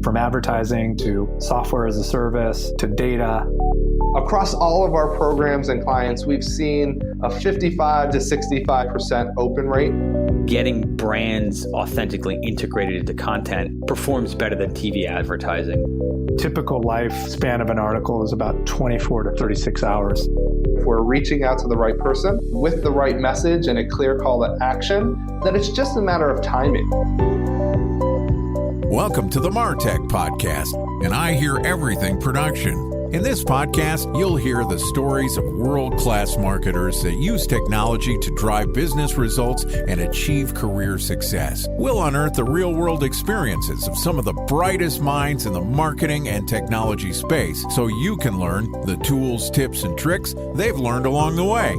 From advertising to software as a service to data. Across all of our programs and clients, we've seen a 55 to 65% open rate. Getting brands authentically integrated into content performs better than TV advertising. Typical lifespan of an article is about 24 to 36 hours. If we're reaching out to the right person with the right message and a clear call to action, then it's just a matter of timing. Welcome to the Martech Podcast, and I Hear Everything production. In this podcast, you'll hear the stories of world-class marketers that use technology to drive business results and achieve career success. We'll unearth the real-world experiences of some of the brightest minds in the marketing and technology space so you can learn the tools, tips, and tricks they've learned along the way.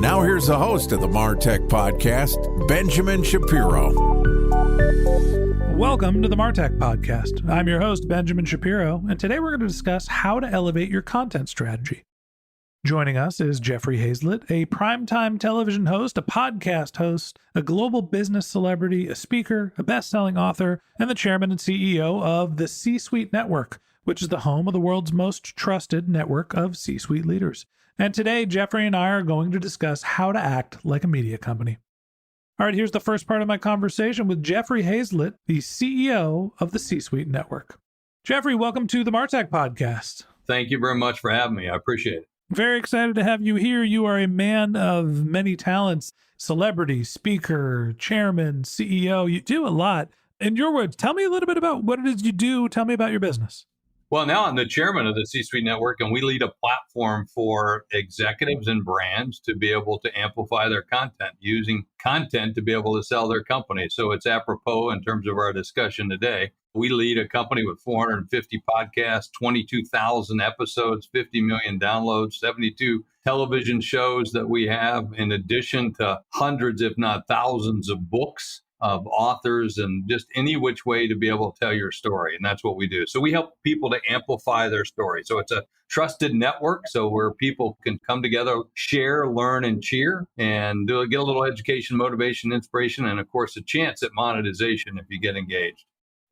Now here's the host of the Martech Podcast, Benjamin Shapiro. Welcome to the Martech Podcast. I'm your host, Benjamin Shapiro, and today we're going to discuss how to elevate your content strategy. Joining us is Jeffrey Hayzlett, a primetime television host, a podcast host, a global business celebrity, a speaker, a best-selling author, and the chairman and CEO of the C-Suite Network, which is the home of the world's most trusted network of C-suite leaders. And today, Jeffrey and I are going to discuss how to act like a media company. All right, here's the first part of my conversation with Jeffrey Hayzlett, the CEO of the C-Suite Network. Jeffrey, welcome to the Martech Podcast. Thank you very much for having me. I appreciate it. Very excited to have you here. You are a man of many talents, celebrity, speaker, chairman, CEO. You do a lot. In your words, tell me a little bit about what it is you do. Tell me about your business. Well, now I'm the chairman of the C-Suite Network, and we lead a platform for executives and brands to be able to amplify their content, using content to be able to sell their company. So it's apropos in terms of our discussion today. We lead a company with 450 podcasts, 22,000 episodes, 50 million downloads, 72 television shows that we have, in addition to hundreds, if not thousands, of books of authors, and just any which way to be able to tell your story. And that's what we do. So we help people to amplify their story. So it's a trusted network, so where people can come together, share, learn, and cheer, and get a little education, motivation, inspiration, and of course, a chance at monetization if you get engaged.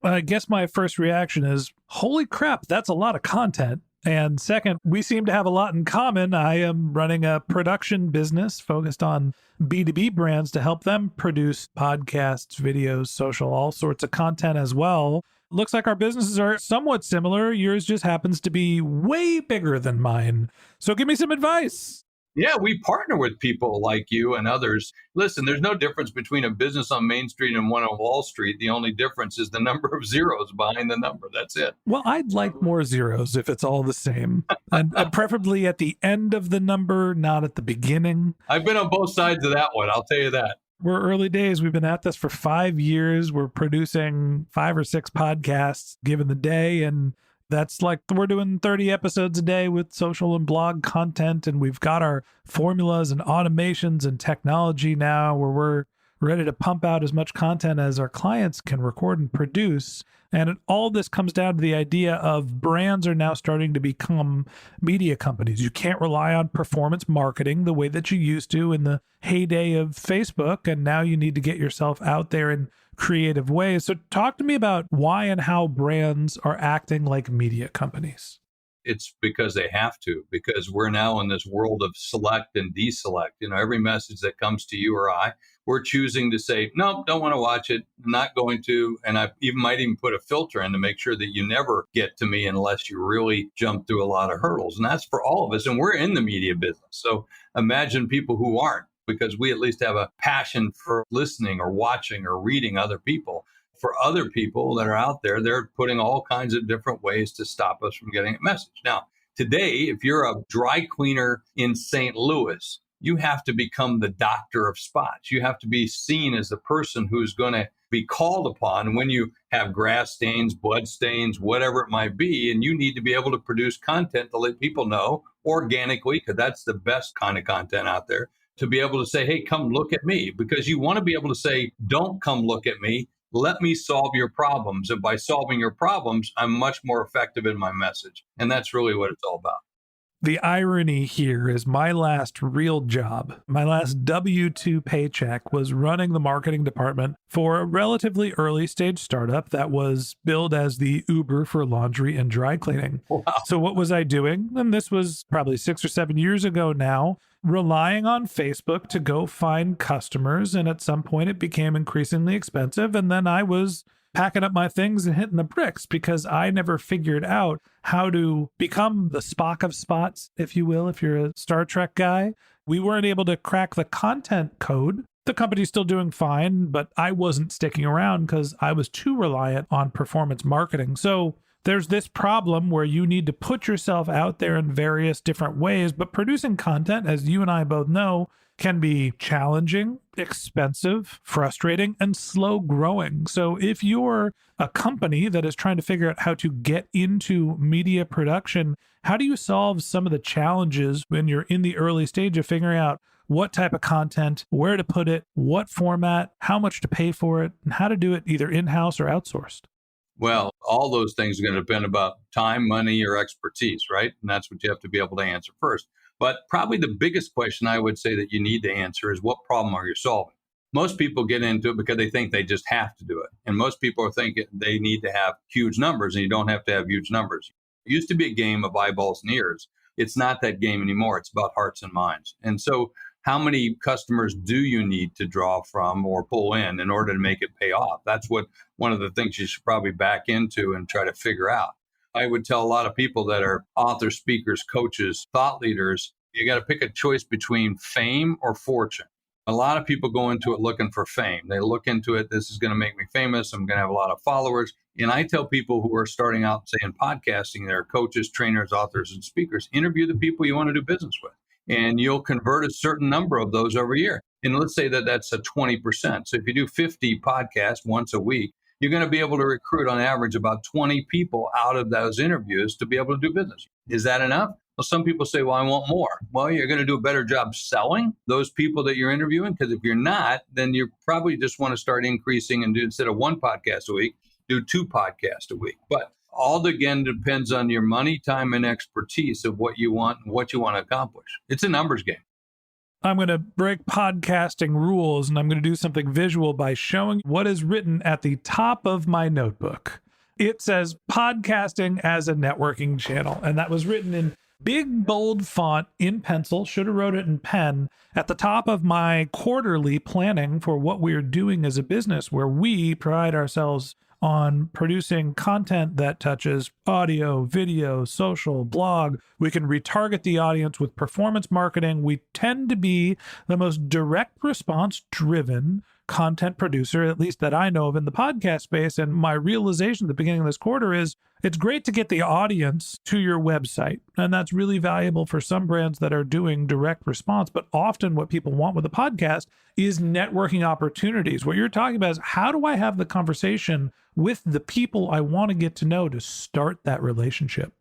I guess my first reaction is, holy crap, that's a lot of content. And second, we seem to have a lot in common. I am running a production business focused on B2B brands to help them produce podcasts, videos, social, all sorts of content as well. Looks like our businesses are somewhat similar. Yours just happens to be way bigger than mine. So give me some advice. Yeah, we partner with people like you and others. Listen, there's no difference between a business on Main Street and one on Wall Street. The only difference is the number of zeros behind the number. That's it. Well, I'd like more zeros if it's all the same. and preferably at the end of the number, not at the beginning. I've been on both sides of that one, I'll tell you that. We're early days. We've been at this for 5 years. We're producing 5 or 6 podcasts given the day, and that's like we're doing 30 episodes a day with social and blog content, and we've got our formulas and automations and technology now where we're ready to pump out as much content as our clients can record and produce. And all this comes down to the idea of brands are now starting to become media companies. You can't rely on performance marketing the way that you used to in the heyday of Facebook, and now you need to get yourself out there in creative ways. So talk to me about why and how brands are acting like media companies. It's because they have to, because we're now in this world of select and deselect. Every message that comes to you or I, we're choosing to say, nope, don't want to watch it, not going to. And I might even put a filter in to make sure that you never get to me unless you really jump through a lot of hurdles. And that's for all of us. And we're in the media business. So imagine people who aren't, because we at least have a passion for listening or watching or reading other people. For other people that are out there, they're putting all kinds of different ways to stop us from getting a message. Now, today, if you're a dry cleaner in St. Louis, you have to become the doctor of spots. You have to be seen as the person who's going to be called upon when you have grass stains, blood stains, whatever it might be. And you need to be able to produce content to let people know organically, because that's the best kind of content out there, to be able to say, hey, come look at me, because you want to be able to say, don't come look at me. Let me solve your problems. And by solving your problems, I'm much more effective in my message. And that's really what it's all about. The irony here is my last real job, my last W-2 paycheck was running the marketing department for a relatively early stage startup that was billed as the Uber for laundry and dry cleaning. Wow. So what was I doing? And this was probably 6 or 7 years ago now, relying on Facebook to go find customers. And at some point it became increasingly expensive. And then I was packing up my things and hitting the bricks because I never figured out how to become the Spock of spots, if you will, if you're a Star Trek guy. We weren't able to crack the content code. The company's still doing fine, but I wasn't sticking around because I was too reliant on performance marketing. So there's this problem where you need to put yourself out there in various different ways, but producing content, as you and I both know, can be challenging, expensive, frustrating, and slow growing. So if you're a company that is trying to figure out how to get into media production, how do you solve some of the challenges when you're in the early stage of figuring out what type of content, where to put it, what format, how much to pay for it, and how to do it either in-house or outsourced? Well, all those things are going to depend about time, money, or expertise, right? And that's what you have to be able to answer first. But probably the biggest question I would say that you need to answer is what problem are you solving? Most people get into it because they think they just have to do it. And most people are thinking they need to have huge numbers, and you don't have to have huge numbers. It used to be a game of eyeballs and ears. It's not that game anymore. It's about hearts and minds. And so how many customers do you need to draw from or pull in order to make it pay off? That's what one of the things you should probably back into and try to figure out. I would tell a lot of people that are authors, speakers, coaches, thought leaders, you got to pick a choice between fame or fortune. A lot of people go into it looking for fame. They look into it, this is going to make me famous. I'm going to have a lot of followers. And I tell people who are starting out, say, in podcasting, they're coaches, trainers, authors, and speakers, interview the people you want to do business with. And you'll convert a certain number of those every year. And let's say that that's a 20%. So if you do 50 podcasts once a week, you're going to be able to recruit on average about 20 people out of those interviews to be able to do business. Is that enough? Well, some people say, well, I want more. Well, you're going to do a better job selling those people that you're interviewing, because if you're not, then you probably just want to start increasing and do, instead of 1 podcast a week, do 2 podcasts a week. But all again depends on your money, time, and expertise of what you want and what you want to accomplish. It's a numbers game. I'm going to break podcasting rules, and I'm going to do something visual by showing what is written at the top of my notebook. It says podcasting as a networking channel, and that was written in big, bold font in pencil. Should have wrote it in pen at the top of my quarterly planning for what we're doing as a business, where we pride ourselves on producing content that touches audio, video, social, blog. We can retarget the audience with performance marketing. We tend to be the most direct response driven content producer, at least that I know of in the podcast space. And my realization at the beginning of this quarter is it's great to get the audience to your website. And that's really valuable for some brands that are doing direct response. But often what people want with a podcast is networking opportunities. What you're talking about is, how do I have the conversation with the people I want to get to know to start that relationship?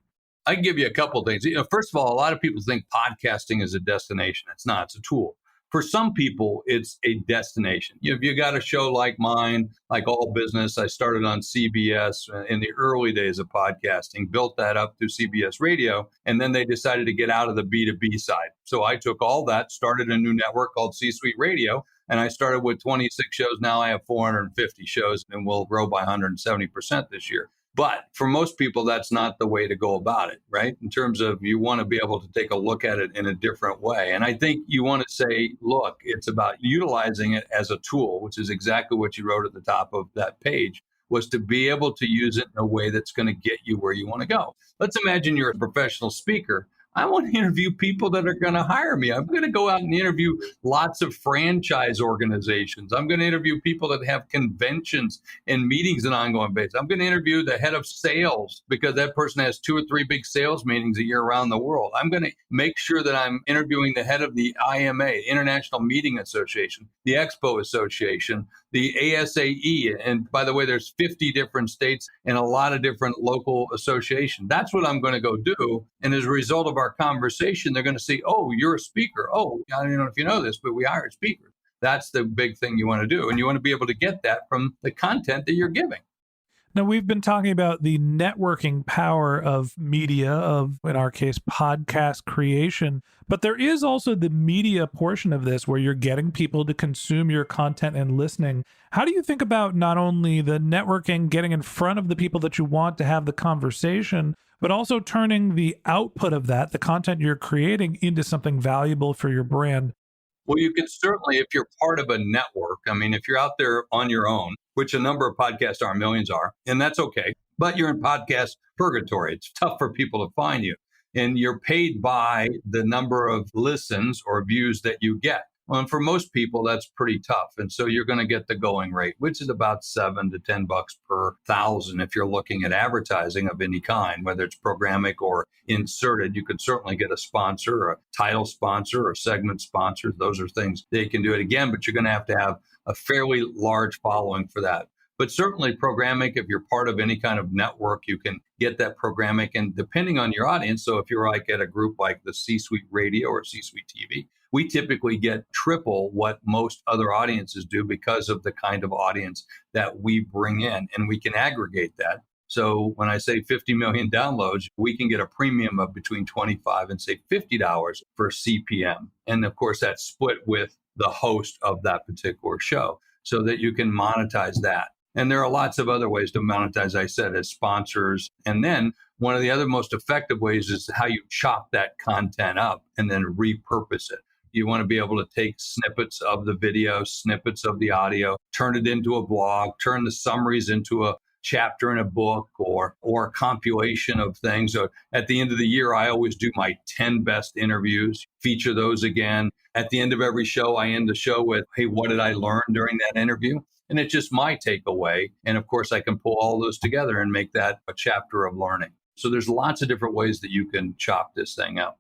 I can give you a couple of things. First of all, a lot of people think podcasting is a destination. It's not. It's a tool. For some people, it's a destination. If you got a show like mine, like All Business, I started on CBS in the early days of podcasting, built that up through CBS Radio, and then they decided to get out of the B2B side. So I took all that, started a new network called C-Suite Radio, and I started with 26 shows. Now I have 450 shows, and we'll grow by 170% this year. But for most people, that's not the way to go about it, right? In terms of, you want to be able to take a look at it in a different way. And I think you want to say, look, it's about utilizing it as a tool, which is exactly what you wrote at the top of that page, was to be able to use it in a way that's going to get you where you want to go. Let's imagine you're a professional speaker. I want to interview people that are going to hire me. I'm going to go out and interview lots of franchise organizations. I'm going to interview people that have conventions and meetings on an ongoing basis. I'm going to interview the head of sales, because that person has 2 or 3 big sales meetings a year around the world. I'm going to make sure that I'm interviewing the head of the IMA, International Meeting Association, the Expo Association, the ASAE. And by the way, there's 50 different states and a lot of different local associations. That's what I'm going to go do. And as a result of our conversation, they're going to see, oh, you're a speaker. Oh, I don't know if you know this, but we hire speakers. That's the big thing you want to do. And you want to be able to get that from the content that you're giving. Now, we've been talking about the networking power of media, of, in our case, podcast creation, but there is also the media portion of this where you're getting people to consume your content and listening. How do you think about not only the networking, getting in front of the people that you want to have the conversation, but also turning the output of that, the content you're creating, into something valuable for your brand? Well, you can certainly, if you're part of a network, I mean, if you're out there on your own, which a number of podcasts are, millions are, and that's okay, but you're in podcast purgatory. It's tough for people to find you. And you're paid by the number of listens or views that you get. Well, and for most people, that's pretty tough. And so you're going to get the going rate, which is about $7 to $10 per 1,000. If you're looking at advertising of any kind, whether it's programmatic or inserted, you could certainly get a sponsor, or a title sponsor, or segment sponsors. Those are things they can do it again, but you're going to have a fairly large following for that. But certainly programmatic, if you're part of any kind of network, you can get that programmatic. And depending on your audience, so if you're like at a group like the C-Suite Radio or C-Suite TV, we typically get triple what most other audiences do because of the kind of audience that we bring in, and we can aggregate that. So when I say 50 million downloads, we can get a premium of between $25 and say $50 for CPM. And of course, that's split with the host of that particular show so that you can monetize that. And there are lots of other ways to monetize, as I said, as sponsors. And then one of the other most effective ways is how you chop that content up and then repurpose it. You want to be able to take snippets of the video, snippets of the audio, turn it into a blog, turn the summaries into a chapter in a book or a compilation of things. So at the end of the year, I always do my 10 best interviews, feature those again. At the end of every show, I end the show with, hey, what did I learn during that interview? And it's just my takeaway. And of course, I can pull all those together and make that a chapter of learning. So there's lots of different ways that you can chop this thing up.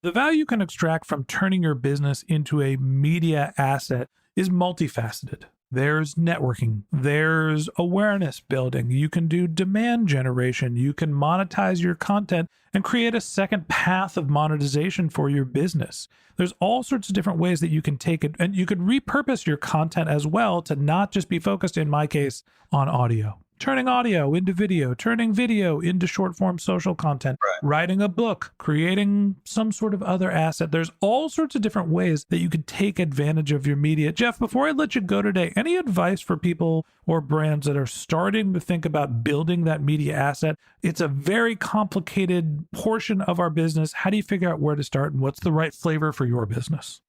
The value you can extract from turning your business into a media asset is multifaceted. There's networking, there's awareness building, you can do demand generation, you can monetize your content and create a second path of monetization for your business. There's all sorts of different ways that you can take it, and you could repurpose your content as well to not just be focused, in my case, on audio. Turning audio into video, turning video into short form social content, right. Writing a book, creating some sort of other asset. There's all sorts of different ways that you could take advantage of your media. Jeff, before I let you go today, any advice for people or brands that are starting to think about building that media asset? It's a very complicated portion of our business. How do you figure out where to start and what's the right flavor for your business?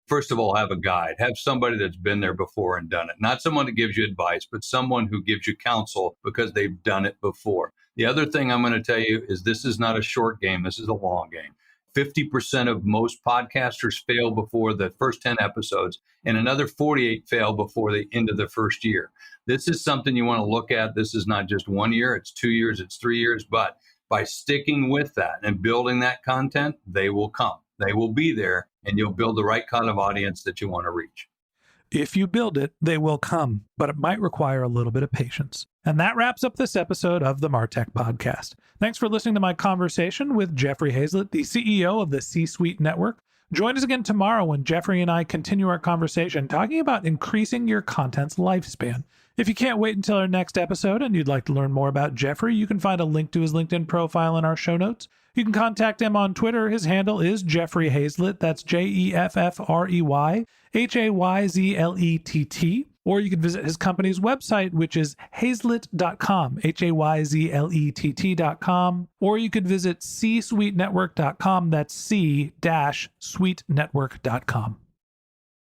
First of all, have a guide. Have somebody that's been there before and done it. Not someone that gives you advice, but someone who gives you counsel because they've done it before. The other thing I'm going to tell you is this is not a short game. This is a long game. 50% of most podcasters fail before the first 10 episodes, and another 48 fail before the end of the first year. This is something you want to look at. This is not just 1 year, it's 2 years, it's 3 years. But by sticking with that and building that content, they will come. They will be there, and you'll build the right kind of audience that you want to reach. If you build it, they will come, but it might require a little bit of patience. And that wraps up this episode of the Martech Podcast. Thanks for listening to my conversation with Jeffrey Hayzlett, the CEO of the C-Suite Network. Join us again tomorrow when Jeffrey and I continue our conversation talking about increasing your content's lifespan. If you can't wait until our next episode and you'd like to learn more about Jeffrey, you can find a link to his LinkedIn profile in our show notes. You can contact him on Twitter. His handle is Jeffrey Hayzlett. That's JEFFREY, Or you can visit his company's website, which is hayzlett.com, HAYZLETT.com. Or you could visit c-suitenetwork.com. That's c-suitenetwork.com.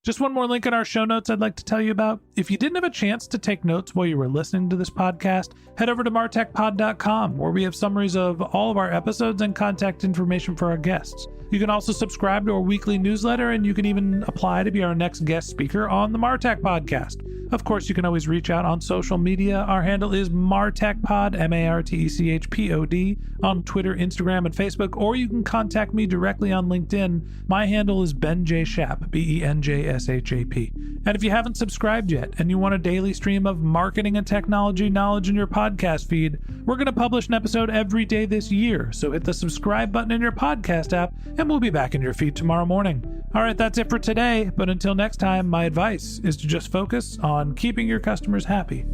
Just one more link in our show notes I'd like to tell you about. If you didn't have a chance to take notes while you were listening to this podcast, head over to martechpod.com, where we have summaries of all of our episodes and contact information for our guests. You can also subscribe to our weekly newsletter, and you can even apply to be our next guest speaker on the Martech Podcast. Of course, you can always reach out on social media. Our handle is MartechPod, MarTechPod, on Twitter, Instagram, and Facebook, or you can contact me directly on LinkedIn. My handle is Ben J. Shap, BenJShap. And if you haven't subscribed yet and you want a daily stream of marketing and technology knowledge in your podcast feed, we're going to publish an episode every day this year. So hit the subscribe button in your podcast app, and we'll be back in your feed tomorrow morning. All right, that's it for today. But until next time, my advice is to just focus on keeping your customers happy.